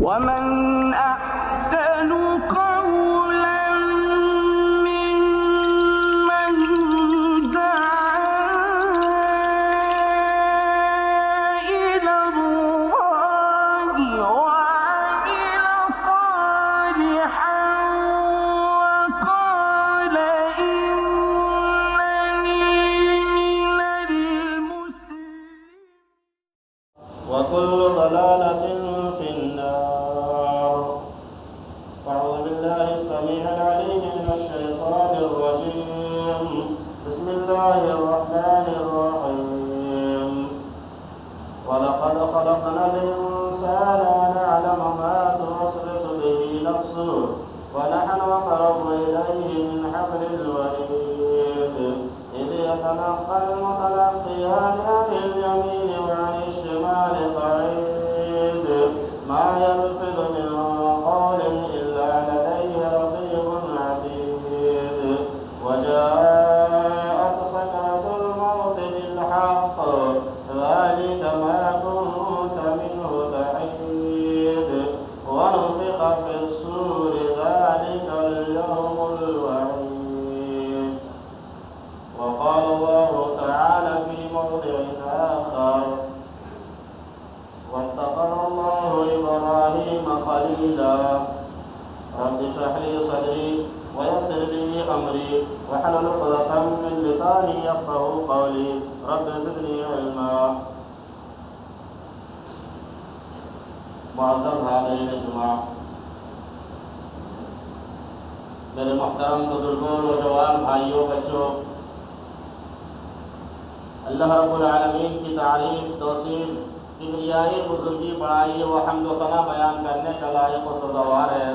ومن أحسن قولا ممن دعا إلى الله وعمل صالحا وقال إنني من المسلمين. وكل ضلالة في النار. أعوذ بالله السميع العليم من الشيطان الرجيم. بسم الله الرحمن الرحيم. ولقد خلقنا الإنسان ونعلم ما توسوس به نفسه ونحن أقرب إليه من حبل الوريد إذ يتلقى المتلقيان عن اليمين وعن الشمال قعيد ما يلفظ من قول إلا لديه رقيب عتيد وجاءت سكرة الموت بالحق ذلك ما كنت منه تحيد ونفخ في الصور ذلك اليوم الوعيد. وقال الله تعالى في موضع آخر واتخذ الله إبراهيم خليلا رب اشرح لي صدري ويسر لي أمري واحلل عقدة من لساني يفقهوا قولي رب زدني علما. معزز حاضرین جمعہ، میرے محترم بزرگوں نوجوان بھائیوں بچوں، اللہ رب العالمین کی تعریف توصیف کبریائی بزرگی بڑائی و حمد و ثنا بیان کرنے کا لائق و سزاوار ہے،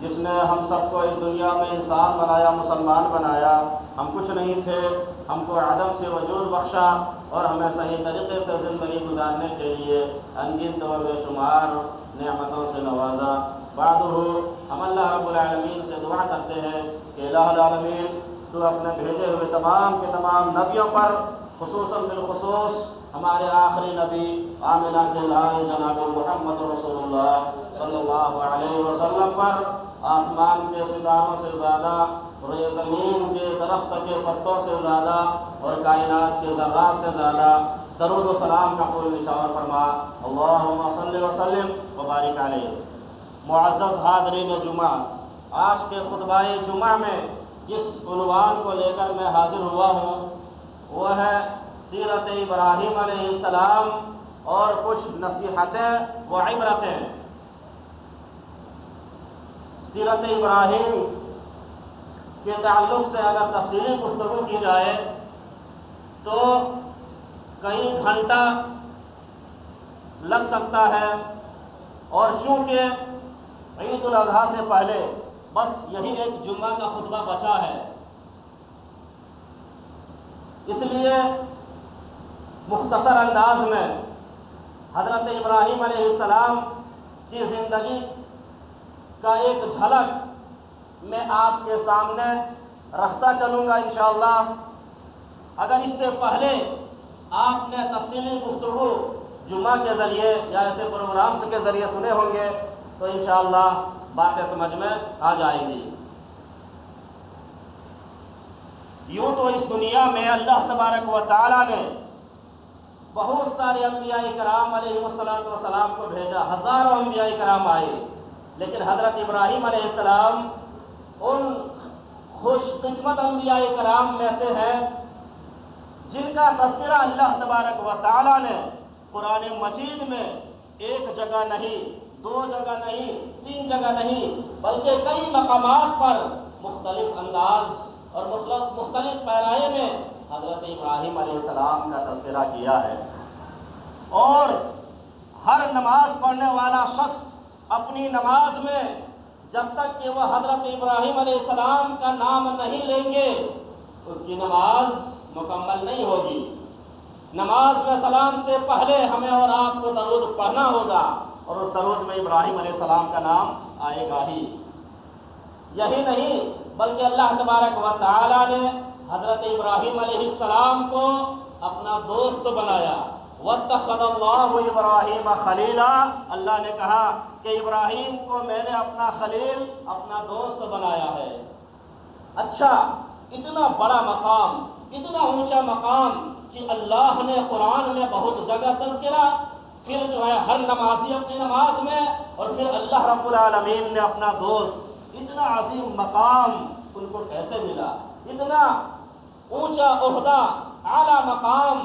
جس نے ہم سب کو اس دنیا میں انسان بنایا، مسلمان بنایا. ہم کچھ نہیں تھے، ہم کو عدم سے وجود بخشا اور ہمیں صحیح طریقے سے زندگی گزارنے کے لیے انگنت و بے شمار نعمتوں سے نوازا. بعد ہم اللہ رب العالمین سے دعا کرتے ہیں کہ الہ العالمین تو اپنے بھیجے ہوئے تمام کے تمام نبیوں پر، خصوصاً بالخصوص ہمارے آخری نبی آمنہ کے لال جناب محمد رسول اللہ صلی اللہ علیہ وسلم پر آسمان کے ستاروں سے زیادہ اور یہ زمین کے درخت کے پتوں سے زیادہ اور کائنات کے ذرات سے زیادہ درود و سلام کا قول نشاور فرما. اللہم صلی وسلم وبارک علیہ. معزز حاضرین جمعہ، آج کے خطبہ جمعہ میں جس عنوان کو لے کر میں حاضر ہوا ہوں وہ ہے سیرت ابراہیم علیہ السلام اور کچھ نصیحتیں و عبرتیں. سیرت ابراہیم کے تعلق سے اگر تفصیلی گفتگو کی جائے تو کئی گھنٹہ لگ سکتا ہے، اور چونکہ عید الاضحیٰ سے پہلے بس یہی ایک جمعہ کا خطبہ بچا ہے، اس لیے مختصر انداز میں حضرت ابراہیم علیہ السلام کی زندگی کا ایک جھلک میں آپ کے سامنے رکھتا چلوں گا انشاءاللہ. اگر اس سے پہلے آپ نے تفصیلی گفتگو جمعہ کے ذریعے یا ایسے پروگرامز کے ذریعے سنے ہوں گے تو انشاءاللہ باتیں سمجھ میں آ جائیں گی. یوں تو اس دنیا میں اللہ تبارک و تعالی نے بہت سارے انبیاء کرام علیہ السلام کو بھیجا، ہزاروں انبیاء کرام آئے، لیکن حضرت ابراہیم علیہ السلام ان خوش قسمت انبیاء کرام میں سے ہیں جن کا تذکرہ اللہ تبارک و تعالی نے قرآن مجید میں ایک جگہ نہیں، دو جگہ نہیں، تین جگہ نہیں، بلکہ کئی مقامات پر مختلف انداز اور مختلف پیرائے میں حضرت ابراہیم علیہ السلام کا تذکرہ کیا ہے. اور ہر نماز پڑھنے والا شخص اپنی نماز میں جب تک کہ وہ حضرت ابراہیم علیہ السلام کا نام نہیں لیں گے اس کی نماز مکمل نہیں ہوگی. نماز میں سلام سے پہلے ہمیں اور آپ کو درود پڑھنا ہوگا اور اس درود میں ابراہیم علیہ السلام کا نام آئے گا ہی. یہی نہیں بلکہ اللہ تبارک و تعالی نے حضرت ابراہیم علیہ السلام کو اپنا دوست بنایا، وَاتَّخَذَ اللَّهُ إِبْرَاهِيمَ خَلِيلًا، اللہ نے کہا کہ ابراہیم کو میں نے اپنا خلیل، اپنا دوست بنایا ہے۔ اچھا، اتنا بڑا مقام، اتنا اونچا مقام کہ اللہ نے قرآن میں بہت جگہ تذکرہ، پھر جو ہے ہر نمازی اپنی نماز میں، اور پھر اللہ رب العالمین نے اپنا دوست، اتنا عظیم مقام ان کو کیسے ملا؟ اتنا اونچا عہدہ، اعلیٰ مقام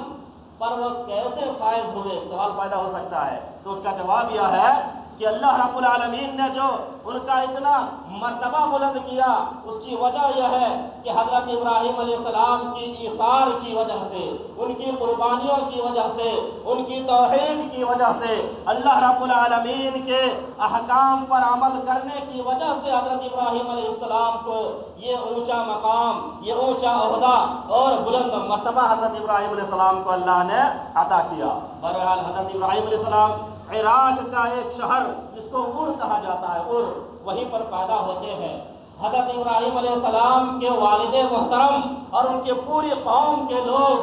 پر وہ کیسے فائز ہوئے؟ سوال پیدا ہو سکتا ہے۔ تو اس کا جواب یہ ہے کہ اللہ رب العالمین نے جو ان کا اتنا مرتبہ بلند کیا، اس کی وجہ یہ ہے کہ حضرت ابراہیم علیہ السلام کی ایثار کی وجہ سے، ان کی قربانیوں کی وجہ سے، ان کی توحید کی وجہ سے، اللہ رب العالمین کے احکام پر عمل کرنے کی وجہ سے حضرت ابراہیم علیہ السلام کو یہ اونچا مقام، یہ اونچا عہدہ اور بلند مرتبہ حضرت ابراہیم علیہ السلام کو اللہ نے عطا کیا۔ بہرحال حضرت ابراہیم علیہ السلام عراق کا ایک شہر جس کو ار کہا جاتا ہے، ار، وہیں پر پیدا ہوتے ہیں۔ حضرت ابراہیم علیہ السلام کے والد محترم اور ان کے پوری قوم کے لوگ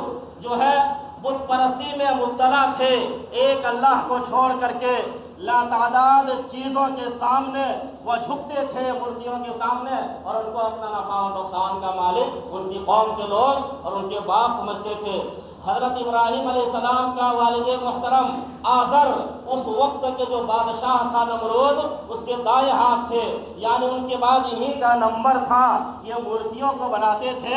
جو ہے بت پرستی میں مبتلا تھے، ایک اللہ کو چھوڑ کر کے لاتعداد چیزوں کے سامنے وہ جھکتے تھے، مورتیوں کے سامنے، اور ان کو اپنا نفع و نقصان کا مالک ان کی قوم کے لوگ اور ان کے باپ سمجھتے تھے۔ حضرت ابراہیم علیہ السلام کا والد محترم آزر اس وقت کے جو بادشاہ تھا نمرود، اس کے دائیں ہاتھ تھے، یعنی ان کے بعد انہی کا نمبر تھا۔ یہ مورتیوں کو بناتے تھے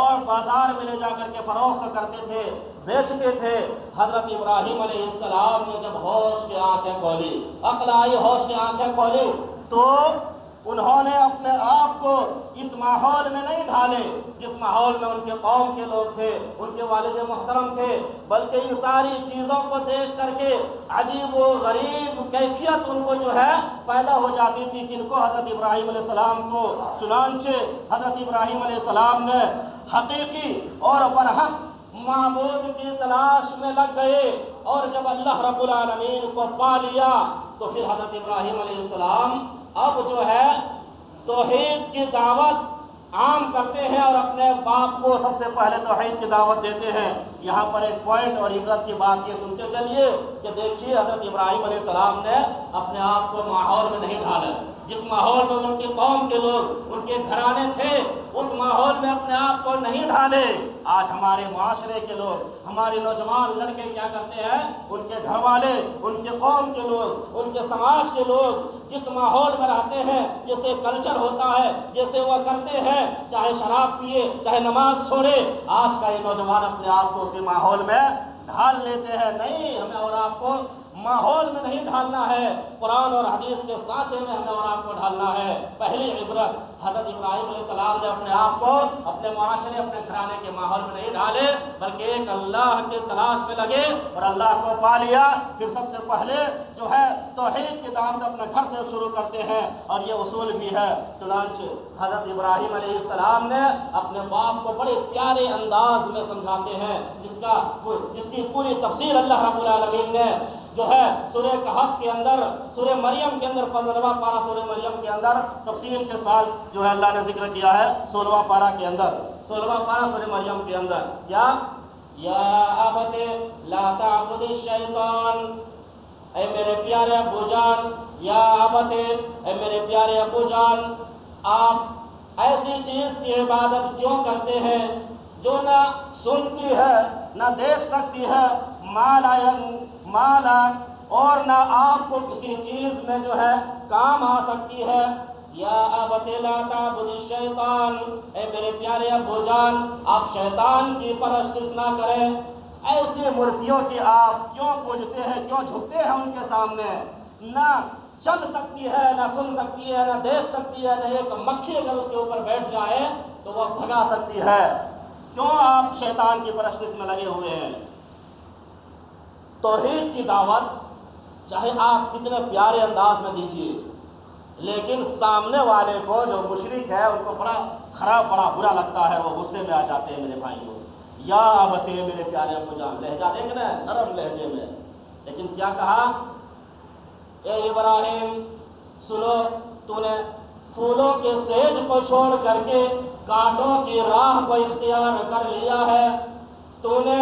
اور بازار میں لے جا کر کے فروخت کرتے تھے، بیچتے تھے۔ حضرت ابراہیم علیہ السلام نے جب ہوش کی آنکھیں کھولی، عقل آئی، ہوش کی آنکھیں کھولی، تو انہوں نے اپنے آپ کو اس ماحول میں نہیں ڈھالے جس ماحول میں ان کے قوم کے لوگ تھے، ان کے والد محترم تھے، بلکہ ان ساری چیزوں کو دیکھ کر کے عجیب و غریب کیفیت ان کو جو ہے پیدا ہو جاتی تھی، جن کو حضرت ابراہیم علیہ السلام کو، چنانچہ حضرت ابراہیم علیہ السلام نے حقیقی اور برحق معبود کی تلاش میں لگ گئے، اور جب اللہ رب العالمین کو پا لیا تو پھر حضرت ابراہیم علیہ السلام اب جو ہے توحید کی دعوت عام کرتے ہیں اور اپنے باپ کو سب سے پہلے توحید کی دعوت دیتے ہیں۔ یہاں پر ایک پوائنٹ اور عبرت کی بات یہ سنتے چلیے کہ دیکھیے حضرت ابراہیم علیہ السلام نے اپنے آپ کو ماحول میں نہیں ڈالا، جس ماحول میں ان کی قوم کے لوگ، ان کے گھرانے تھے، اس ماحول میں اپنے آپ کو نہیں ڈھالے۔ آج ہمارے معاشرے کے لوگ، ہمارے نوجوان لڑکے کیا کرتے ہیں؟ ان کے گھر والے، ان کے قوم کے لوگ، ان کے سماج کے لوگ جس ماحول میں رہتے ہیں، جیسے کلچر ہوتا ہے، جیسے وہ کرتے ہیں، چاہے شراب پیے، چاہے نماز چھوڑے، آج کا یہ نوجوان اپنے آپ کو اسی ماحول میں ڈھال لیتے ہیں۔ نہیں، ہمیں اور آپ کو ماحول میں نہیں ڈھالنا ہے، قرآن اور حدیث کے سانچے میں ہمیں اور آپ کو ڈھالنا ہے۔ پہلی عبرت، حضرت ابراہیم علیہ السلام نے اپنے آپ کو اپنے معاشرے، اپنے گھرانے کے ماحول میں نہیں ڈھالے، بلکہ ایک اللہ کے تلاش میں لگے اور اللہ کو پا لیا۔ پھر سب سے پہلے جو ہے توحید کی دعوت اپنے گھر سے شروع کرتے ہیں، اور یہ اصول بھی ہے۔ چنانچہ حضرت ابراہیم علیہ السلام نے اپنے باپ کو بڑے پیارے انداز میں سمجھاتے ہیں، جس کی پوری تفسیر اللہ رب العالمین نے جو ہے سورہ کہف کے اندر، سورہ مریم کے اندر، 15واں پارہ سورہ مریم کے اندر تفصیل کے ساتھ جو ہے اللہ نے ذکر کیا ہے 16واں پارہ کے اندر، 16واں پارہ سورہ مریم کے اندر کیا؟ یا ابت لا تعبد الشیطان، اے میرے پیارے ابو جان، یا ابت، اے میرے پیارے ابو جان، آپ ایسی چیز کی عبادت کیوں کرتے ہیں جو نہ سنتی ہے، نہ دیکھ سکتی ہے، مالا اور نہ آپ کو کسی چیز میں جو ہے کام آ سکتی ہے۔ یا ابت لا تعبد الشیطان، اے میرے پیارے ابو جان، آپ شیطان کی پرستش نہ کریں۔ ایسی مورتیوں کی آپ کیوں پوجتے ہیں، کیوں جھکتے ہیں ان کے سامنے؟ نہ چل سکتی ہے، نہ سن سکتی ہے، نہ دیکھ سکتی ہے، نہ ایک مکھی اگر اس کے اوپر بیٹھ جائے تو وہ بھگا سکتی ہے۔ کیوں آپ شیطان کی پرستش میں لگے ہوئے ہیں؟ توحید کی دعوت چاہے آپ کتنے پیارے انداز میں دیجیے، لیکن سامنے والے کو جو مشرک ہے ان کو بڑا خراب، بڑا برا لگتا ہے، وہ غصے میں آ جاتے ہیں۔ میرے بھائیوں، یا ابت، میرے پیارے ابو جان، لہجہ دیکھ رہے ہیں، نرم لہجے میں، لیکن کیا کہا؟ اے ابراہیم سنو، تو نے پھولوں کے سیج کو چھوڑ کر کے کانٹوں کی راہ کو اختیار کر لیا ہے، تو نے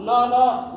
9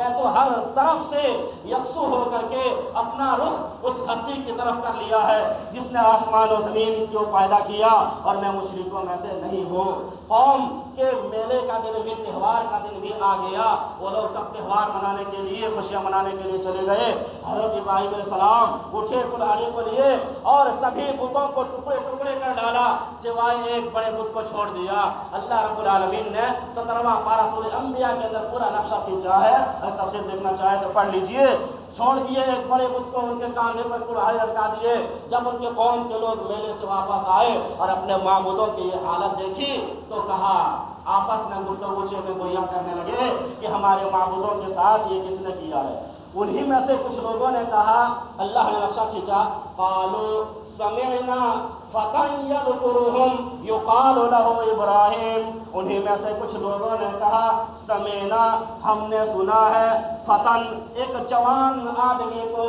میں تو ہر طرف سے یکسو ہو کر کے اپنا رخ اس ہستی کی طرف کر لیا ہے جس نے آسمان و زمین کو پیدا کیا، اور میں مشرکوں میں سے نہیں ہوں۔ قوم کے میلے کا دن بھی، تہوار کا دن بھی آ گیا، وہ لوگ سب تہوار منانے کے لیے، خوشیاں منانے کے لیے چلے گئے۔ حضرت ابراہیم علیہ السلام اٹھے کلہاڑی کو لیے اور سبھی بتوں کو ٹکڑے ٹکڑے کر ڈالا سوائے ایک بڑے بت کو چھوڑ دیا۔ اللہ رب العالمین نے 17واں پارہ سورہ انبیاء کے اندر پورا نقشہ کھینچا ہے، اگر تفسیر دیکھنا چاہے تو پڑھ لیجئے۔ چھوڑ دیے ایک بڑے بت کو، ان کے کاندھے پر کلہاڑی لٹکا دیے۔ جب ان کے قوم کے لوگ میلے سے واپس آئے اور اپنے معبودوں کی یہ حالت دیکھی تو کہا، آپس میں گفتگو میں گویا کرنے لگے کہ ہمارے معبودوں کے ساتھ یہ کس نے کیا ہے؟ انہی میں سے کچھ لوگوں نے کہا، اللہ نے نقشہ کھینچا، قالوا سمعنا فتى يذكرهم يقال له ابراہیم۔ انہی میں سے کچھ لوگوں نے کہا، سمعنا، ہم نے سنا ہے، فتن، ایک جوان آدمی کو،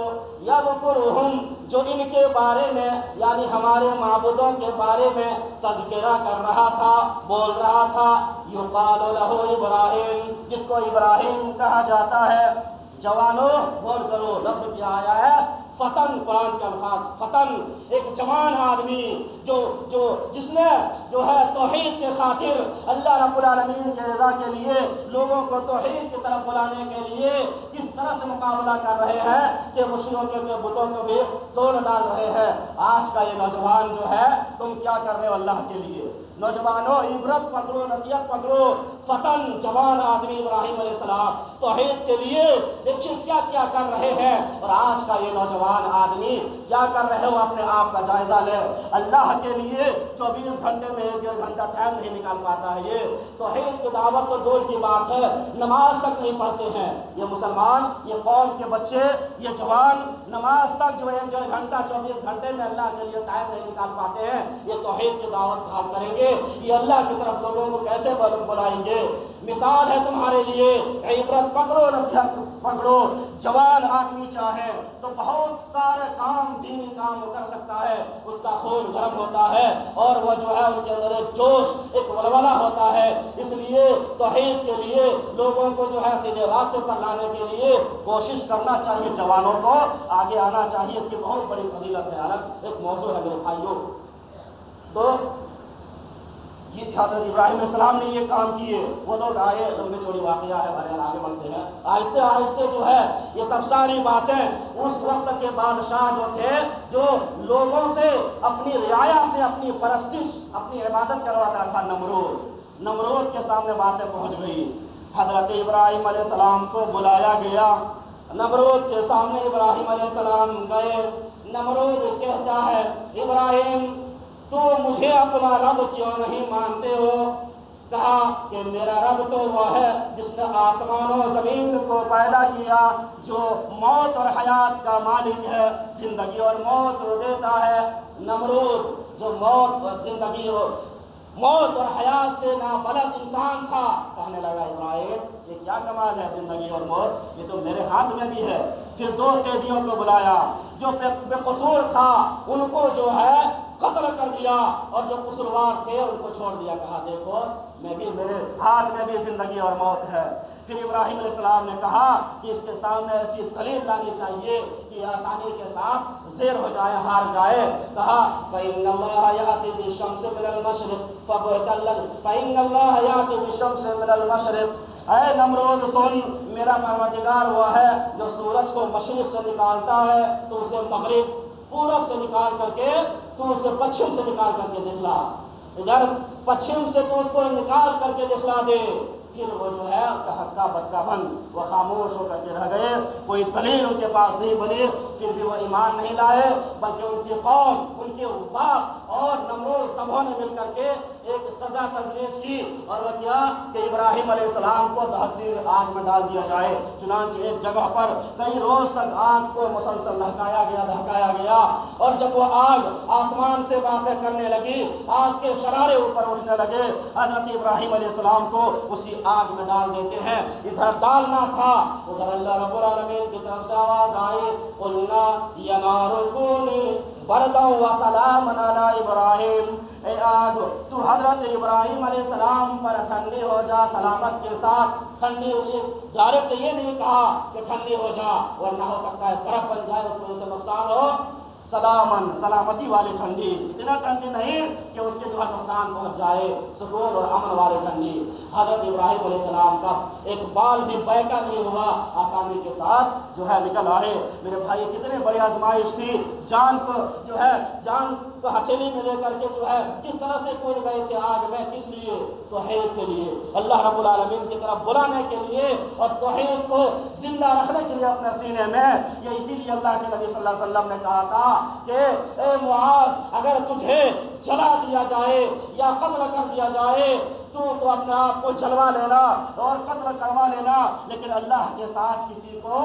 یذکرهم، جو ان کے بارے میں یعنی ہمارے معبودوں کے بارے میں تذکرہ کر رہا تھا، بول رہا تھا، یقال له ابراہیم، جس کو ابراہیم کہا جاتا ہے۔ جوانوں غور کرو، لفظ کیا آیا ہے؟ فتن، قرآن کے الفاظ، فتن، ایک جوان آدمی جس نے جو ہے توحید کے خاطر اللہ رب العالمین کے رضا کے لیے لوگوں کو توحید کی طرف بلانے کے لیے کس طرح سے مقابلہ کر رہے ہیں کہ مشرکوں کے بتوں کو بھی توڑ ڈال رہے ہیں۔ آج کا یہ نوجوان جو ہے، تم کیا کر رہے ہو اللہ کے لیے؟ نوجوانوں عبرت پکڑو، نصیحت پکڑو۔ فتن، جوان آدمی ابراہیم علیہ السلام توحید کے لیے دیکھیے کیا کیا کر رہے ہیں، اور آج کا یہ نوجوان آدمی کیا کر رہے ہو؟ اپنے آپ کا جائزہ لے۔ اللہ کے لیے 24 گھنٹے میں 1.5 گھنٹہ ٹائم نہیں نکال پاتا ہے۔ یہ توحید کی دعوت تو دور کی بات ہے، نماز تک نہیں پڑھتے ہیں یہ مسلمان، یہ قوم کے بچے، یہ جوان نماز تک جو 1.5 گھنٹہ 24 گھنٹے میں اللہ کے لیے ٹائم نہیں نکال پاتے ہیں۔ یہ توحید کی دعوت کہاں کریں گے؟ یہ اللہ کی طرف لوگوں کو کیسے بلائیں گے؟ مثال ہے تمہارے لیے، عبرت پکڑو، نصیحت پکڑو۔ جوان آدمی چاہے تو بہت سارے کام، دینی کام کر سکتا ہے، اس کا خون گرم ہوتا ہے اور وہ جو ہے ان کے اندر ایک جوش، ایک ولولہ ہوتا ہے۔ اس لیے توحید کے لیے لوگوں کو جو ہے سیدھے راستے پر لانے کے لیے کوشش کرنا چاہیے، جوانوں کو آگے آنا چاہیے، اس کی بہت بڑی فضیلت ہے، الگ ایک موضوع ہے میرے بھائیوں۔ تو یہ حضرت ابراہیم علیہ السلام نے یہ کام کیے، وہ لوگ آئے، لمبی چوڑی واقعہ ہے، آگے بڑھتے ہیں۔ آہستہ آہستہ جو ہے یہ سب ساری باتیں اس وقت کے بادشاہ جو تھے، جو لوگوں سے اپنی رعایا سے اپنی پرستش، اپنی عبادت کرواتا تھا، نمرود کے سامنے باتیں پہنچ گئی۔ حضرت ابراہیم علیہ السلام کو بلایا گیا، نمرود کے سامنے ابراہیم علیہ السلام گئے۔ نمرود کہتا ہے، ابراہیم تو مجھے اپنا رب کیوں نہیں مانتے ہو؟ کہا کہ میرا رب تو وہ ہے جس نے آسمان و زمین کو پیدا کیا، جو موت اور حیات کا مالک ہے، زندگی اور موت دیتا ہے۔ نمرود جو موت اور زندگی موت اور حیات سے نابلد انسان تھا، کہنے لگا ابراہیم یہ کیا کمال ہے، زندگی اور موت یہ تو میرے ہاتھ میں بھی ہے۔ پھر 2 قیدیوں کو بلایا، جو بے قصور تھا ان کو جو ہے قتل کر دیا، اور جو قصوروار تھے ان کو چھوڑ دیا، کہا دیکھو میرے ہاتھ میں بھی زندگی اور موت ہے۔ پھر ابراہیم علیہ السلام نے کہا کہ اس کے سامنے ایسی دلیل لانی چاہیے کہ آسانی کے ساتھ زیر ہو جائے، ہار جائے۔ کہا فَإِنَّ اللَّهَ يَأْتِي بِالشَّمْسِ مِنَ الْمَشْرِقِ فَبُهِتَ الَّذِي فَإِنَّ اللَّهَ يَأْتِي بِالشَّمْسِ مِنَ الْمَشْرِقِ۔ اے نمرود سن، میرا پروردگار وہ ہے جو سورج کو مشرق سے نکالتا ہے تو اسے مغرب، پورب سے نکال کر کے تو اسے پچھم سے نکال کر کے دکھلا، ادھر پچھم سے تو اس کو نکال کر کے دکھلا دے۔ پھر وہ جو ہے ہکا بکا بند، وہ خاموش ہو کر کے رہ گئے، کوئی دلیل ان کے پاس نہیں بنی۔ پھر بھی وہ ایمان نہیں لائے، بلکہ ان کی قوم، ان کے باپ اور نمرود سبوں نے مل کر کے ایک سزا تجویز کی، اور وہ کیا کہ ابراہیم علیہ السلام کو دہتی آگ میں ڈال دیا جائے۔ چنانچہ ایک جگہ پر کئی روز تک آگ کو مسلسل دہکایا گیا، اور جب وہ آگ آسمان سے باتیں کرنے لگی، آگ کے شرارے اوپر اٹھنے لگے، حضرت ابراہیم علیہ السلام کو اسی آگ میں ڈال دیتے ہیں۔ ادھر ڈالنا تھا، ادھر اللہ رب العالمین کی طرف سے آواز آئی، قُلْنَا يَا نَارُ كُونِي بَرْدًا وَسَلَامًا عَلَىٰ إِبْرَاهِيمَ۔ اے آگ تو حضرت ابراہیم علیہ السلام پر ٹھنڈی ہو جا سلامت کے ساتھ ٹھنڈی ہوئی. ڈائریکٹ یہ نہیں کہا کہ ٹھنڈی ہو جا ورنہ ہو سکتا ہے برف بن جائے اس میں سے نقصان ہو. سلامن سلامتی والی ٹھنڈی, اتنا ٹھنڈی نہیں کہ اس کے جو ہے نقصان پہنچ جائے, سکون اور امن والی ٹھنڈی. حضرت ابراہیم علیہ السلام کا ایک بال بھی بیکا نہیں ہوا, آسانی کے ساتھ جو ہے نکل آئے. میرے بھائی کتنے بڑی آزمائش تھی, جان کو جو ہے جان کو ہتھیلی میں لے کر کے جو ہے کس طرح سے کود گئے تھے آگ میں, کس لیے؟ توحید کے لیے, اللہ رب العالمین کی طرف بلانے کے لیے اور توحید کو زندہ رکھنے کے لیے اپنے سینے میں. یہ اسی لیے اللہ کے نبی صلی اللہ علیہ وسلم نے کہا تھا کہ اے معاذ, اگر تجھے جلا دیا جائے یا قتل کر دیا جائے تو اپنے آپ کو جلوا لینا اور قتل کروا لینا, لیکن اللہ کے ساتھ کسی کو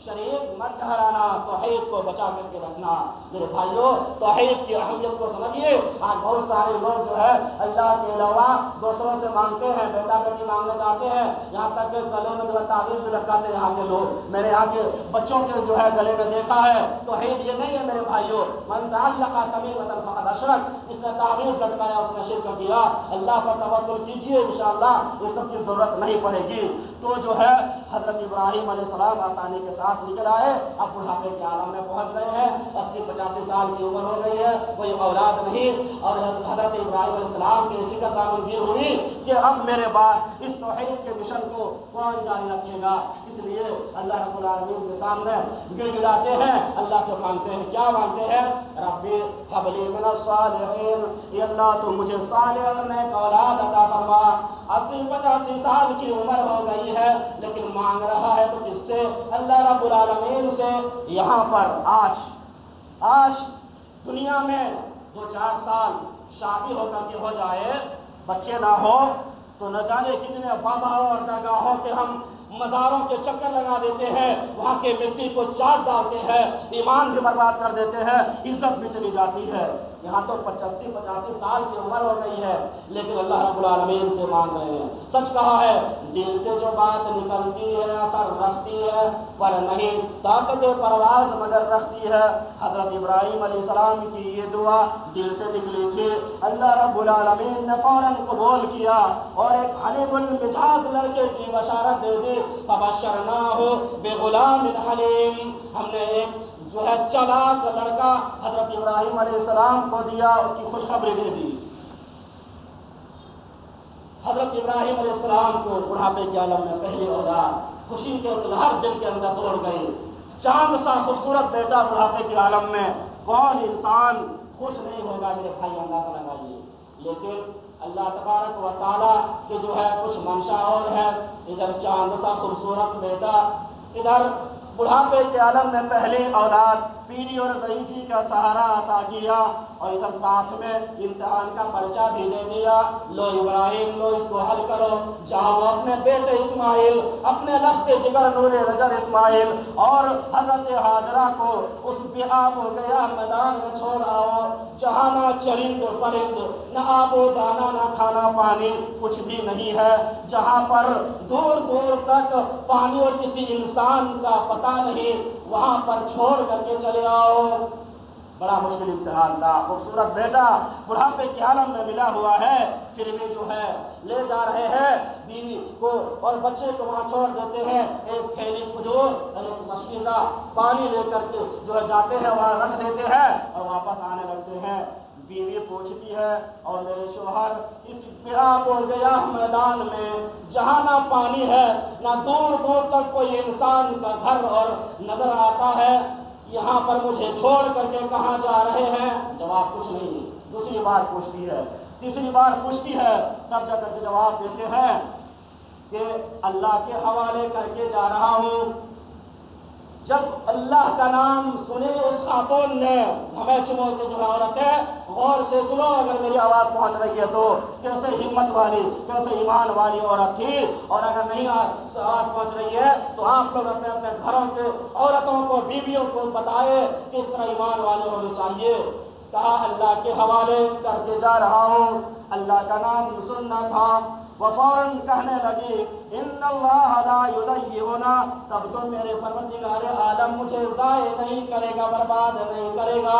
شریک مت ٹھہرانا, توحید کو بچا کر کے رکھنا. میرے بھائیوں, توحید کی اہمیت کو سمجھیے. آج بہت سارے لوگ جو ہے اللہ کے علاوہ دوسروں سے مانگتے ہیں, بیٹا بیٹی مانگنے جاتے ہیں, یہاں تک کہ گلے میں جو ہے تعویذ بھی لٹکاتے ہیں یہاں کے لوگ. میں نے یہاں کے بچوں کے جو ہے گلے میں دیکھا ہے. توحید یہ نہیں ہے میرے بھائیوں. من تعلق تمیمۃ فقد اشرک, جس نے تعویذ لٹکایا اس نے شرک کیا. اللہ پر توکل کیجیے, انشاءاللہ یہ سب کی ضرورت نہیں پڑے گی. تو جو ہے حضرت ابراہیم علیہ السلام آسانی کے ساتھ نکل آئے. اب بڑھاپے کے عالم میں پہنچ گئے ہیں, 80-85 سال کی عمر ہو گئی ہے, کوئی اولاد نہیں, اور حضرت ابراہیم علیہ السلام کی فکر دامنگیر ہوئی کہ اب میرے بعد اس توحید کے مشن کو کون جاری رکھے گا. اس لیے اللہ رب العالمین کے سامنے گر گراتے ہیں, اللہ سے مانگتے ہیں. کیا مانگتے ہیں؟ ربی هب لی من الصالحین, یہ اللہ تو مجھے صالح اور نیک اولاد عطا فرما. 80-85 سال کی عمر ہو گئی ہے لیکن مانگ رہا ہے تو کس سے؟ اللہ رب العالمین سے. یہاں پر آج دنیا میں 2-4 سال شادی ہو کر کے ہو جائے, بچے نہ ہو تو نہ جانے کتنے باباؤں اور درگاہوں کے ہم مزاروں کے چکر لگا دیتے ہیں, وہاں کے مٹی کو چاٹ ڈالتے ہیں, ایمان بھی برباد کر دیتے ہیں, عزت بھی چلی جاتی ہے. یہاں تو 85 سال کی عمر ہو گئی ہے لیکن اللہ رب العالمین سے مانگ رہے ہیں. سچ کہا ہے, دل سے جو بات نکلتی ہے اثر رکھتی ہے, پر نہیں طاقت پرواز مگر رکھتی ہے. حضرت ابراہیم علیہ السلام کی یہ دعا دل سے نکلی تھی, اللہ رب العالمین نے فوراً قبول کیا اور ایک حلیم المزاج لڑکے کی بشارت دے دی. فبشرناہ بغلام حلیم, ہم نے ایک جو ہے چالاک لڑکا حضرت ابراہیم علیہ السلام کو دیا, اس کی خوشخبری دے دی. حضرت ابراہیم علیہ السلام کو بڑھاپے کے عالم میں پہلی اولاد, خوشی کے لہر دل کے اندر دوڑ گئی. چاند سا خوبصورت بیٹا بڑھاپے کے عالم میں, کون انسان خوش نہیں ہوگا میرے بھائی, اندازہ لگائیے. لیکن اللہ تبارک و تعالیٰ کے جو ہے کچھ منشا اور ہے. ادھر چاند سا خوبصورت بیٹا, ادھر بڑھاپے کے عالم میں پہلی اولاد, پیری اور ضعیفی کا سہارا عطا کیا, اور ادھر ساتھ میں امتحان کا پرچہ بھی دے دیا. لو ابراہیم, لو اس کو حل کرو. جاؤ اپنے بیٹے اسماعیل, اپنے لفظ جگر نور رجر اسماعیل اور حضرت حاجرہ کو اس بیاب ہو گیا میدان میں چھوڑ آؤ, جہاں نہ چرند پرند, نہ آب و دانا, نہ کھانا پانی, کچھ بھی نہیں ہے, جہاں پر دور دور تک پانی اور کسی انسان کا پتہ نہیں, وہاں پر چھوڑ کر کے چلے آؤ. بڑا مشکل امتحان تھا. خوبصورت بیٹا بڑھاپے کے عالم میں ملا ہوا ہے, پھر بھی جو ہے لے جا رہے ہیں بیوی کو اور بچے کو وہاں چھوڑ دیتے ہیں. ایک تھیلی کھجور اور ایک مشکیزہ پانی لے کر کے جو ہے جاتے ہیں, وہاں رکھ دیتے ہیں اور واپس آنے لگتے ہیں. بیوی پوچھتی ہے, اور میرے شوہر اس بیاب ہو گیا میدان میں جہاں نہ پانی ہے, نہ دور دور تک کوئی انسان کا گھر اور نظر آتا ہے, یہاں پر مجھے چھوڑ کر کے کہاں جا رہے ہیں؟ جواب کچھ نہیں. دوسری بار پوچھتی ہے, تیسری بار پوچھتی ہے, تب جا کر کے جواب دیتے ہیں کہ اللہ کے حوالے کر کے جا رہا ہوں. جب اللہ کا نام سنے اس خاتون نے, ہمیں چنو کے جو عورت ہے, غور سے سنو اگر میری آواز پہنچ رہی ہے تو, کیسے ہمت والی, کیسے ایمان والی عورت تھی. اور اگر نہیں آواز پہنچ رہی ہے تو آپ لوگ اپنے اپنے گھروں کے عورتوں کو, بیویوں کو بتائے کس طرح ایمان والے ہونے چاہیے. کہا اللہ کے حوالے کر کے جا رہا ہوں. اللہ کا نام سننا تھا, وہ فوراً کہنے لگی ان اللہ لا یضیعنا, تب تو میرے پروردگار عالم مجھے ضائع نہیں کرے گا, برباد نہیں کرے گا.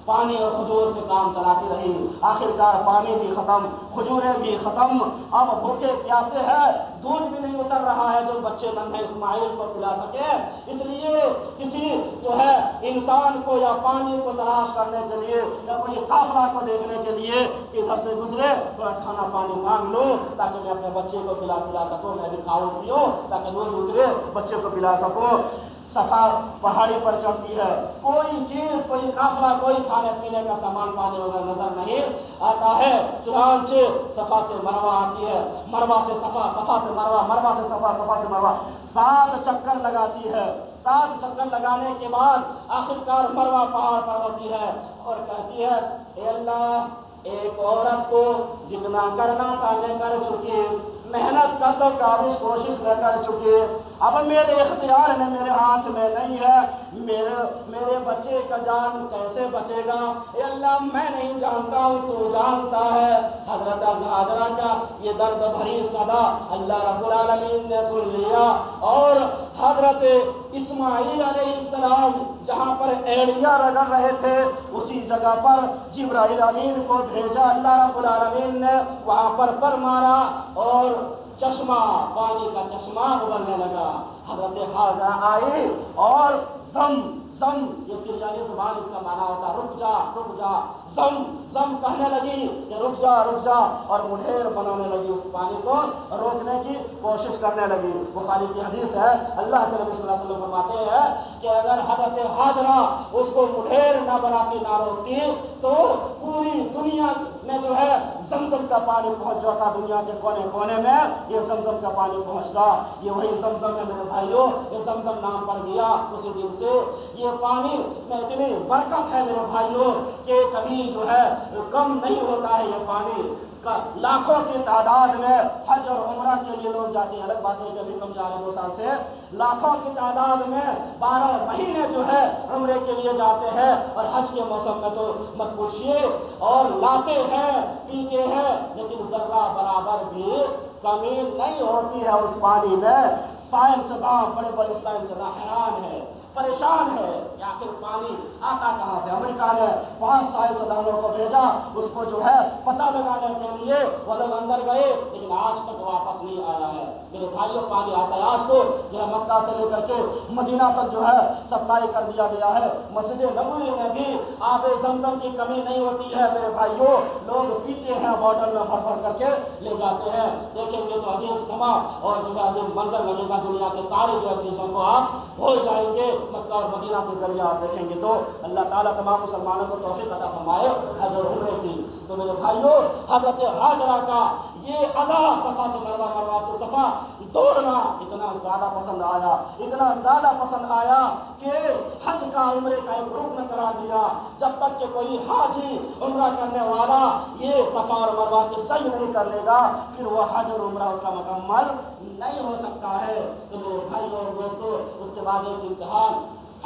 پانی اور کھجور سے کام چلاتی رہی، آخرکار پانی بھی ختم، کھجوریں بھی ختم، اب بھوکے پیاسے ہے، دودھ بھی نہیں اتر رہا ہے جو بچے ننھے اسماعیل کو پلا سکے۔ اس لیے کسی جو ہے انسان کو یا پانی کو تلاش کرنے کے لیے یا کوئی قافلہ کو دیکھنے کے لیے کہ ادھر سے گزرے تھوڑا کھانا پانی مانگ لو تاکہ میں اپنے بچے کو پلا سکوں، میں بھی کھاؤں پیوں تاکہ دودھ اترے بچے کو پلا سکوں۔ صفا پہاڑی پر چڑھتی ہے، کوئی چیز کوئی قافلہ کوئی کھانے پینے کا سامان پانے والا نظر نہیں آتا ہے، چنانچہ صفا سے مروہ آتی ہے، مروہ سے صفا، صفا سے مروہ، مروہ سے صفا، صفا سے مروہ، 7 چکر لگاتی ہے۔ 7 چکر لگانے کے بعد آخرکار مروہ پہاڑ پر ہوتی ہے اور کہتی ہے اے اللہ، ایک عورت کو جتنا کرنا تھا میں کر چکی، محنت کا تو کابش کوشش میں کر چکی، اب میرے اختیار میں میرے ہاتھ میں نہیں ہے، میرے بچے کا جان کیسے بچے گا؟ اے اللہ میں نہیں جانتا ہوں، تو جانتا ہے۔ حضرت ہاجرہ کا یہ درد بھری صدا اللہ رب العالمین نے سن لیا اور حضرت اسماعیل علیہ السلام جہاں پر ایڑیاں رگڑ رہے تھے اسی جگہ پر جبرائیل امین کو بھیجا اللہ رب العالمین نے، وہاں پر مارا اور چشمہ، پانی کا چشمہ ابلنے لگا۔ حضرت ہاجرہ آئی اور زم زم، یہ سریانی زبان اس کا معنی ہوتا ہے رک جا رک جا، زم زم کہنے لگی کہ رک جا اور مڈھیر بنانے لگی، اس پانی کو روکنے کی کوشش کرنے لگی۔ بخاری کی حدیث ہے، اللہ کے نبی صلی اللہ علیہ وسلم فرماتے ہیں کہ اگر حضرت ہاجرہ اس کو مڈھیر نہ بناتی نہ روکتی تو پوری دنیا میں جو ہے زمزم کا پانی پہنچ جاتا، دنیا کے کونے کونے میں یہ زمزم کا پانی پہنچتا۔ یہ وہی زمزم ہے میرے بھائیوں، یہ زمزم نام پڑ گیا اسی دن سے۔ یہ پانی میں اتنی برکت ہے میرے بھائیوں کہ کبھی جو ہے کم نہیں ہوتا ہے یہ پانی، لاکھوں کی تعداد میں حج اور عمرہ کے لیے لوگ جاتے ہیں، الگ بات ہے کہ ابھی کم جا رہے ہیں 2 سال سے، لاکھوں کی تعداد میں 12 مہینے جو ہے عمرے کے لیے جاتے ہیں اور حج کے موسم میں تو مت پوچھیے، اور لاتے ہیں پیتے ہیں لیکن ذرہ برابر بھی کمی نہیں ہوتی ہے اس پانی میں۔ سائنسداں، بڑے بڑے سائنسداں حیران ہے، پریشان ہے کہ آخر پانی آتا کہاں سے۔ امریکہ نے 5 سائنسدانوں کو بھیجا اس کو جو ہے پتہ لگانے کے لیے، وہ لوگ اندر گئے لیکن آج تک واپس نہیں آیا ہے۔ میرے بھائیوں پانی آتا ہے، آج تو جو ہے مکہ سے لے کر کے مدینہ تک جو ہے سپلائی کر دیا گیا ہے۔ مسجد نبوی میں بھی آب زمزم کی کمی نہیں ہوتی ہے میرے بھائیوں، لوگ پیتے ہیں بوتل میں بھر کر کے لے جاتے ہیں۔ دیکھیں گے تو عجیب سما اور جو ہے عجیب منظر لگے گا، دنیا کے سارے جو ہے چیزوں کو آپ بھول جائیں گے۔ مکہ اور مدینہ کے دریا آپ دیکھیں گے تو اللہ تعالیٰ تمام مسلمانوں کو توفیق عطا فرمائے حج اور عمرے کی۔ تو میرے بھائیوں حضرت ہاجرہ کا یہ ادا صفا سے مروہ، مروہ سے صفا دوڑنا اتنا زیادہ پسند آیا کہ حج کا عمرے کا ایک رکن قرار دیا۔ جب تک کہ کوئی حاجی عمرہ کرنے والا یہ صفا اور مروہ کے صحیح نہیں کر لے گا پھر وہ حج اور عمرہ اس کا مکمل نہیں ہو سکتا ہے۔ تو میرے بھائیوں اور دوستوں اس کے بعد ایک امتحان،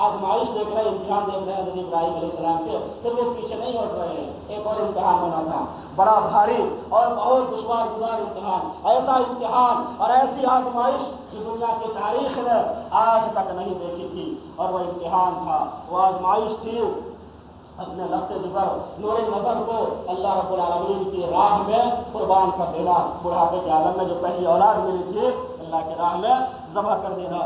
آزمائش دیکھ رہے ہیں، امتحان دیکھ رہے ہیں حضرت ابراہیم علیہ السلام کے، پھر وہ پیچھے نہیں ہٹ رہے ہیں۔ ایک اور امتحان ہونا تھا، بڑا بھاری اور بہت دشوار گزار امتحان، ایسا امتحان اور ایسی آزمائش جو دنیا کی تاریخ نے آج تک نہیں دیکھی تھی، اور وہ امتحان تھا، وہ آزمائش تھی اپنے لفظ جگر نور نظر کو اللہ رب العالمین کی راہ میں قربان کر دینا۔ بڑھاپے کے عالم میں جو پہلی اولاد ملی تھی اللہ کی راہ میں ذبح کر دینا۔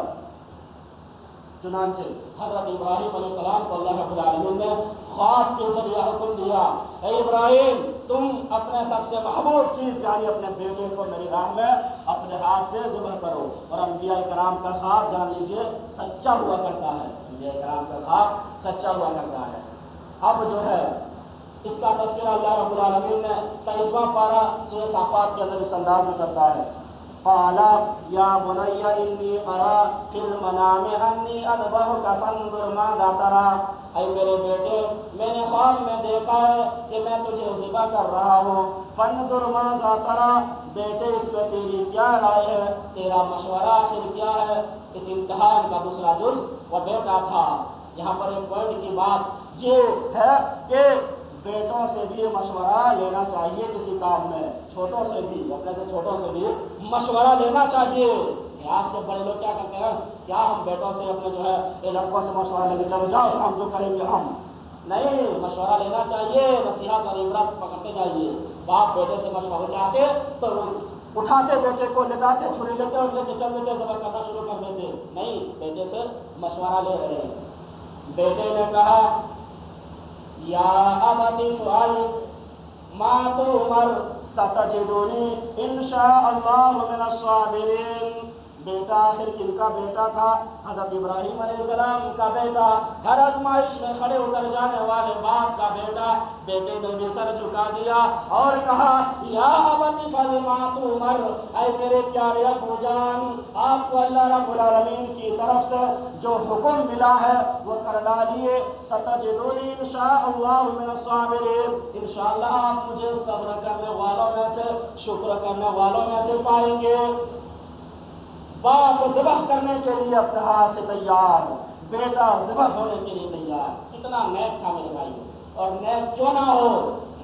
چنانچہ حضرت ابراہیم علیہ السلام کو اللہ رب العالمین نے خواب کے ذریعے حکم دیا، اے ابراہیم تم اپنے سب سے محبوب چیز یعنی اپنے بیٹے کو میری راہ میں اپنے ہاتھ سے ذبح کرو۔ اور انبیاء کرام کا خواب جان لیجیے سچا ہوا کرتا ہے، انبیاء کرام کا خواب سچا ہوا کرتا ہے۔ اب جو ہے اس کا تذکرہ اللہ رب العالمین نے 23واں پارہ سورہ صافات کے اندر اس انداز میں کرتا ہے، قال یا بنی انی ارى فی المنام انی اذبحک فانظر ماذا ترى، اے میرے بیٹے میں نے خواب میں دیکھا ہے کہ میں تجھے ذبح کر رہا ہوں، فانظر ماذا ترى، بیٹے اس میں تیری کیا رائے ہے، تیرا مشورہ آخر کیا ہے۔ اس امتحان کا دوسرا جز وہ بیٹا تھا۔ یہاں پر ایک پوائنٹ کی بات یہ ہے کہ بیٹوں سے بھی مشورہ لینا چاہیے کسی کام میں، چھوٹوں سے بھی، اپنے سے چھوٹوں سے بھی مشورہ لینا چاہیے۔ آج کے بڑے لوگ کیا کرتے ہیں، کیا ہم بیٹوں سے اپنے جو ہے لڑکوں سے مشورہ لیں گے، چلو جاؤ ہم جو کریں گے ہم، نہیں، مشورہ لینا چاہیے، نصیحت اور عبرت پکڑتے جائیے۔ باپ بیٹے سے مشورہ چاہتے تو اٹھاتے بیٹے کو، لٹاتے چھری لیتے اور لے کے چل دیتے، ذبح کرنا شروع کر دیتے۔ نہیں، بیٹے سے مشورہ لے رہے ہیں۔ بیٹے نے کہا یا ابت افعل ما تؤمر ستجدنی ان شاء اللہ من الصابرین۔ بیٹا آخر کن کا بیٹا تھا؟ حضرت ابراہیم علیہ السلام کا بیٹا، ہر آزمائش میں کھڑے اتر جانے والے باپ کا بیٹا۔ بیٹے نے بھی سر جھکا دیا اور کہا یا ابت افعل ما تؤمر، اے میرے پیارے ابو جان، آپ کو اللہ رب العالمین کی طرف سے جو حکم ملا ہے وہ کر ڈالیے۔ ستجدنی ان شاء اللہ من الصابرین، انشاءاللہ آپ مجھے صبر کرنے والوں میں سے، شکر کرنے والوں میں سے پائیں گے۔ باپ ذبح کرنے کے لیے اپنے ہاتھ سے تیار، بیٹا ذبح ہونے کے لیے تیار۔ کتنا نیک تھا میرے بھائی، اور نیک کیوں نہ ہو،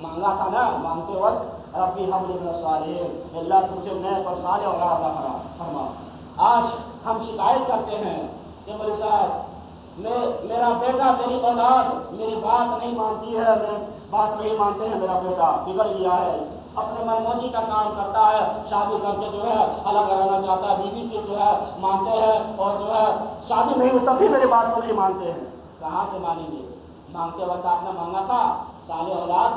مانگا تھا نا، مانگتے وقت ربی حب لی من الصالحین، اللہ تجھے نیک اور صالح اولاد عطا فرما۔ آج ہم شکایت کرتے ہیں کہ مولوی صاحب میرا بیٹا، میری اولاد میری بات نہیں مانتی ہے، میری بات نہیں مانتے ہیں، میرا بیٹا بگڑ گیا ہے، اپنے من موجی کا کام کرتا ہے، شادی کر کے جو ہے الگ رہنا چاہتا ہے، بیوی کے جو ہے مانتے ہیں، اور جو ہے شادی نہیں ہوئی تب بھی میری بات کو نہیں مانتے ہیں۔ کہاں سے مانیں گے؟ مانگتے وقت آپ نے مانگا تھا صالح اولاد،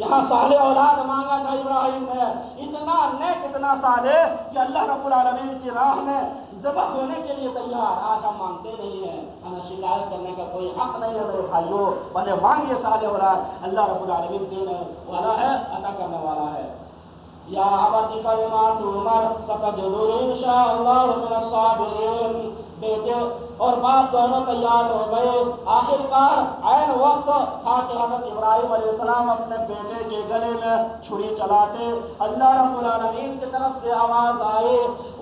یہاں صالح اولاد مانگا تھا ابراہیم نے، اتنا نیک اتنا صالح کہ اللہ رب العالمین کی راہ میں ذبح ہونے کے لیے تیار۔ آج ہم مانگتے نہیں ہیں، ہمیں شکایت کرنے کا کوئی حق نہیں ہے میرے بھائیوں، بھلے مانگیے صالح اولاد، اللہ رب العالمین دینے والا ہے، عطا کرنے والا ہے۔ یا ابت افعل ما تؤمر ستجدنی ان شاء اللہ من الصابرین۔ بیٹے اور باپ دونوں تیار ہو گئے۔ آخرکار عین وقت تھا کہ حضرت ابراہیم علیہ السلام اپنے بیٹے کے گلے میں چھری چلاتے، اللہ رب العالمین کی طرف سے آواز آئی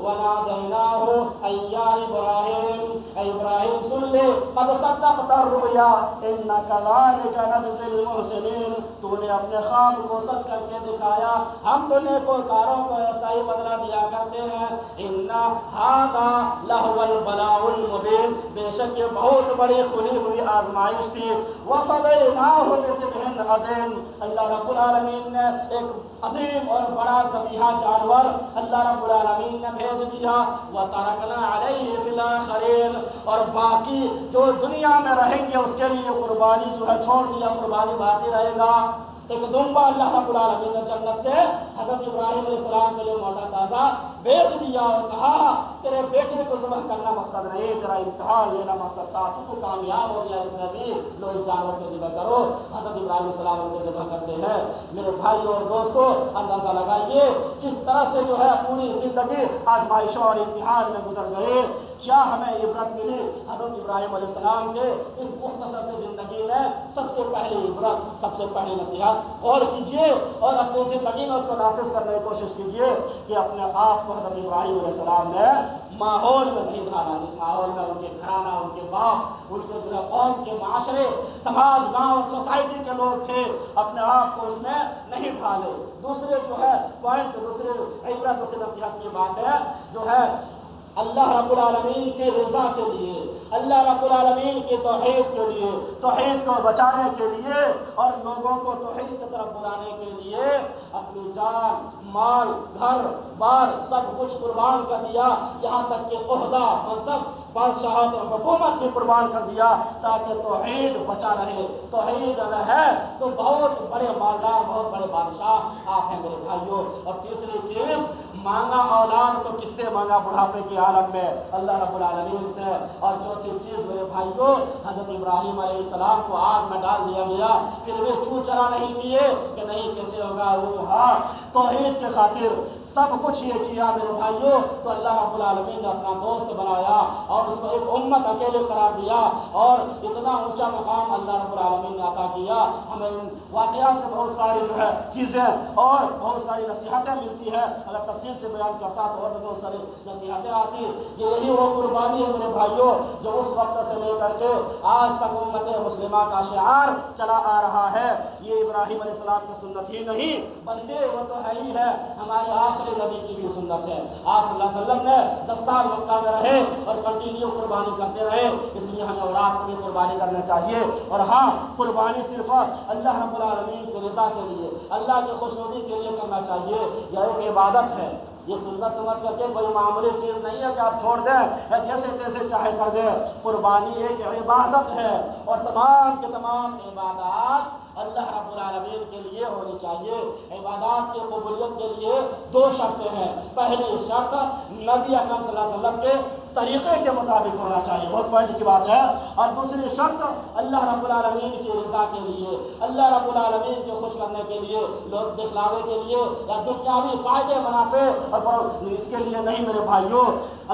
وَنَادَيْنَاهُ أَن يَا إِبْرَاهِيمُ، اے ابراہیم سن لے، قَدْ صَدَّقْتَ الرُّؤْيَا إِنَّا كَذَلِكَ نَجْزِي الْمُحْسِنِينَ، تو نے اپنے خواب کو سچ کر کے دکھایا، ہم تو نیکوکاروں کو ایسا ہی بدلہ دیا کرتے ہیں۔ إِنَّ هَذَا لَهُوَ الْبَلَاءُ المبین، بے شک یہ بہت بڑی کھلی ہوئی آزمائش تھی۔ وَفَدَيْنَاهُ بِذِبْحٍ عَظِيمٍ، اللہ رب العالمین نے ایک عظیم اور بڑا ذبیحہ جانور اللہ رب العالمین نے بھیج دیا۔ وَتَرَكْنَا عَلَيْهِ فِي الْآخِرِينَ، اور باقی جو دنیا میں رہیں گے اس کے لیے قربانی جو ہے چھوڑ دیا، قربانی باقی رہے گا۔ ایک دمبا اللہ رب العالمین نے جنت سے حضرت ابراہیم علیہ السلام کے لیے موٹا تازہ بیچ دیا اور کہا تیرے بیٹے کو ذبح کرنا مقصد نہیں، تیرا امتحان لینا مقصد تھا، تو کامیاب ہو گیا اس میں بھی، لو اس جانور کو ذبح کرو۔ حضرت ابراہیم علیہ السلام اس کو ذبح کرتے ہیں۔ میرے بھائی اور دوستو، اندازہ لگائیے کس طرح سے جو ہے پوری زندگی آزمائشوں اور امتحان میں گزر گئے۔ کیا ہمیں عبرت ملی حضرت ابراہیم علیہ السلام کے اس مختصر سے زندگی میں؟ سب سے پہلی عبرت، سب سے پہلی نصیحت غور کیجئے اور اپنی زندگی میں اس کو نافذ کرنے کی کوشش کیجئے کہ اپنے آپ کو حضرت ابراہیم علیہ السلام نے ماحول میں نہیں ڈالا، جس ماحول میں ان کے گھرانہ، ان کے باپ، ان کے جو ہے قوم کے معاشرے، سماج، گاؤں، سوسائٹی کے لوگ تھے، اپنے آپ کو اس میں نہیں ڈالے۔ دوسرے جو ہے پوائنٹ، دوسرے عبرت سے نصیحت کی بات ہے جو ہے اللہ رب العالمین کی رضا کے لیے، اللہ رب العالمین کی توحید کے لیے، توحید کو بچانے کے لیے اور لوگوں کو توحید کی طرف بلانے کے لیے اپنی جان، مال، گھر بار سب کچھ قربان کر دیا، یہاں تک کہ عہدہ، منصب، بادشاہت اور حکومت بھی قربان کر دیا تاکہ توحید بچا رہے۔ توحید اگر ہے تو بہت بڑے مالدار، بہت بڑے بادشاہ آپ ہیں میرے بھائیوں۔ اور تیسری چیز، مانگا اولاد تو کس سے مانگا؟ بڑھاپے کے عالم میں اللہ رب العالمین سے۔ اور چوتھی چیز میرے بھائیوں، حضرت ابراہیم علیہ السلام کو آگ میں ڈال دیا گیا، پھر بھی چو چرا نہیں کیے کہ نہیں کیسے ہوگا وہ، ہاں توحید کے خاطر سب کچھ یہ کیا میرے بھائیوں۔ تو اللہ رب العالمین نے اپنا دوست بنایا اور اس کو ایک امت اکیلے قرار دیا اور اتنا اونچا مقام اللہ رب العالمین نے عطا کیا۔ ہمیں ان واقعات سے بہت ساری جو ہے چیزیں اور بہت ساری نصیحتیں ملتی ہیں، اگر تفصیل سے بیان کرتا تو اور بھی بہت ساری نصیحتیں آتی۔ یہی وہ قربانی ہے میرے بھائیوں جو اس وقت سے لے کر کے آج تک امت مسلمہ کا شعار چلا آ رہا ہے۔ یہ ابراہیم علیہ السلام کی سنت ہی نہیں بلکہ وہ تو ہے ہی ہے، ہماری آخر آخری نبی کی بھی سنت ہے. آپ صلی اللہ علیہ وسلم نے 10 سال مکہ میں رہے اور کنٹینیو قربانی کرتے رہے، اس لیے ہمیں اولاد کو بھی قربانی کرنا چاہیے. اور ہاں، قربانی صرف اللہ رب العالمین کی رضا کے لیے، اللہ کی خوشنودی کے لیے کرنا چاہیے. یہ ایک عبادت ہے، یہ سنت سمجھ کر کے کوئی معمولی چیز نہیں ہے کہ آپ چھوڑ دیں جیسے تیسے چاہے کر دیں. قربانی ایک عبادت ہے اور تمام کے تمام عبادات اللہ رب العالمین کے لیے ہونی چاہیے. عبادات کی قبولیت کے لیے 2 شرطیں ہیں. پہلی شرط نبی اکرم صلی اللہ علیہ وسلم کے طریقے کے مطابق ہونا چاہیے، بہت پوائنٹ کی بات ہے. اور دوسری شرط اللہ رب العالمین کی رضا کے لیے، اللہ رب العالمین کو خوش کرنے کے لیے، لوگ دکھلاوے کے لیے یا دنیاوی فائدے منافع اور اس کے لیے نہیں. میرے بھائیوں،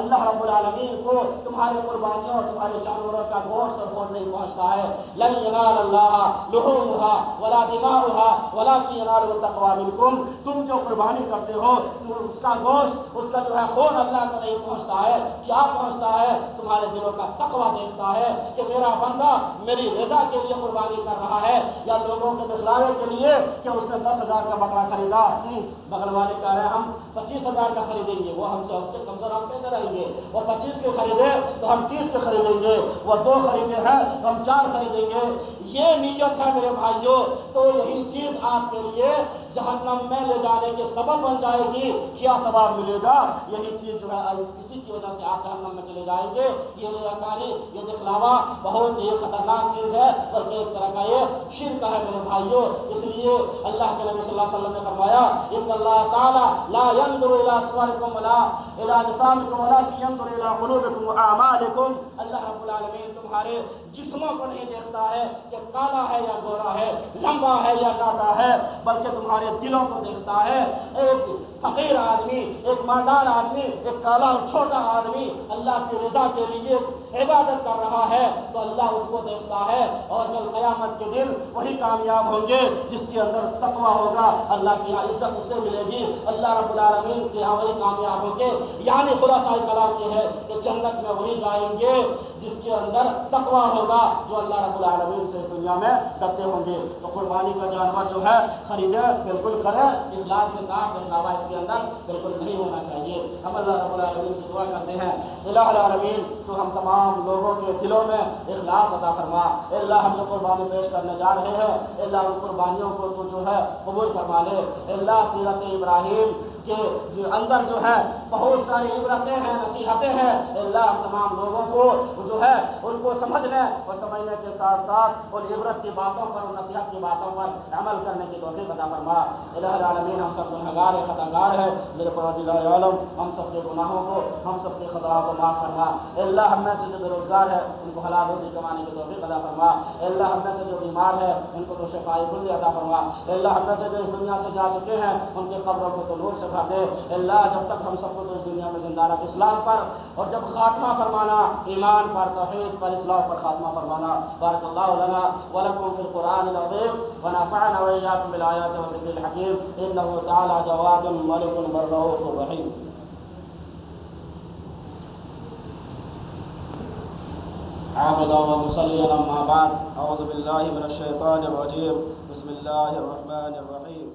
اللہ رب العالمین کو تمہاری قربانیوں اور تمہارے جانوروں کا گوشت اور خون نہیں پہنچتا ہے. لن ینال اللہ لحومها ولا دماؤها ولکن ینالہ التقوی منکم. تم جو قربانی کرتے ہو تو اس کا گوشت، اس کا جو ہے خون اللہ کو نہیں پہنچتا ہے. کیا پہنچتا ہے؟ تمہارے دلوں کا تقوی دیکھتا ہے کہ میرا بندہ میری رضا کے لیے قربانی کر رہا ہے یا لوگوں کے دکھلاوے کے لیے کہ اس نے 10,000 کا بکرا خریدا. بغل والے کہہ رہے ہیں ہم 25,000 کا خریدیں گے، وہ ہم سے کمزور ہم کیسے رہیں گے؟ وہ 25 کے خریدے تو ہم 30 کے خریدیں گے، وہ 2 خریدے ہیں تو ہم 4 خریدیں گے. یہ نیت ہے میرے بھائیوں، تو یہی چیز آپ کے لیے جہنم میں لے جانے کے سبب بن جائے گی. کیا ثواب ملے گا؟ یہی چیز جو ہے اسی کی وجہ سے آپ جہنم میں چلے جائیں گے. یہ ریاکاری، یہ دکھلاوا بہت ہی خطرناک چیز ہے، بلکہ ایک طرح کا یہ شرک ہے میرے بھائیوں. اس لیے اللہ کے نبی صلی اللہ علیہ وسلم نے فرمایا ان اللہ تعالی لا ينظر الى صوركم ولا الى اجسامكم ولكن ينظر الى قلوبكم واعمالكم. اللہ رب العالمین تمہارے جسموں کو نہیں دیکھتا ہے کہ کالا ہے یا گورا ہے، لمبا ہے یا ناٹا ہے، بلکہ تمہارے دلوں کو دیکھتا ہے. ایک فقیر آدمی، ایک مالدار آدمی، ایک کالا اور چھوٹا آدمی اللہ کی رضا کے لیے عبادت کر رہا ہے تو اللہ اس کو دیکھتا ہے. اور کل قیامت کے دن وہی کامیاب ہوں گے جس کے اندر تقویٰ ہوگا. اللہ کی عزت اسے ملے گی، اللہ رب العالمین کے یہاں وہی کامیاب ہوں گے. یعنی خلاصہ کلام یہ ہے کہ جنت میں وہی جائیں گے جس کے اندر تقویٰ ہوگا، جو اللہ رب العالمین سے اس دنیا میں ڈرتے ہوں گے. تو قربانی کا جانور جو ہے خریدے بالکل کرے، اخلاص کے ساتھ دکھلاوا اس کے اندر بالکل نہیں ہونا چاہیے. ہم اللہ رب العالمین سے دعا کرتے ہیں الہ العالمین تو ہم تمام لوگوں کے دلوں میں اخلاص عطا فرما. اللہ ہم جو قربانی پیش کرنے جا رہے ہیں، اللہ ان قربانیوں کو تو جو ہے قبول فرما لے. اللہ سیرت ابراہیم کے اندر جو ہے بہت ساری عبرتیں ہیں، نصیحتیں ہیں. اللہ ہم تمام لوگوں کو جو ہے ان کو سمجھنے اور سمجھنے کے ساتھ ساتھ ان عبرت کی باتوں پر اور نصیحت کی باتوں پر عمل کرنے کی توفیق عطا فرما. الہ العالمین ہم سب گنہگار ہیں، خطاکار ہیں. میرے پروردگار عالم ہم سب کے گناہوں کو، ہم سب کے خطاؤں کو معاف فرما. اللہ ہم میں سے جو بے روزگار ہے ان کو حلال روزی کمانے کی توفیق عطا فرما. اللہ ہم میں سے جو بیمار ہے ان کو تو شفائے کلی عطا فرما. اللہ ہم میں سے جو اس دنیا سے جا چکے ہیں ان کے قبروں کو تو نور سے بھر دے. اللہ جب تک ہم سب کو تو اس دنیا میں زندہ رکھ اسلام پر، اور جب خاتمہ فرمانا ایمان پر، توحید پر، اسلام پر خاتمہ فرمانا. بارک اللہ لنا ولکم فی القرآن العظیم ونفعنا وإياکم بالآیات والذکر الحکیم. انه تعالی جواد ملک رؤوف رحیم. عابدا ومصليا اما بعد اعوذ بالله من الشيطان الرجيم بسم الله الرحمن الرحيم.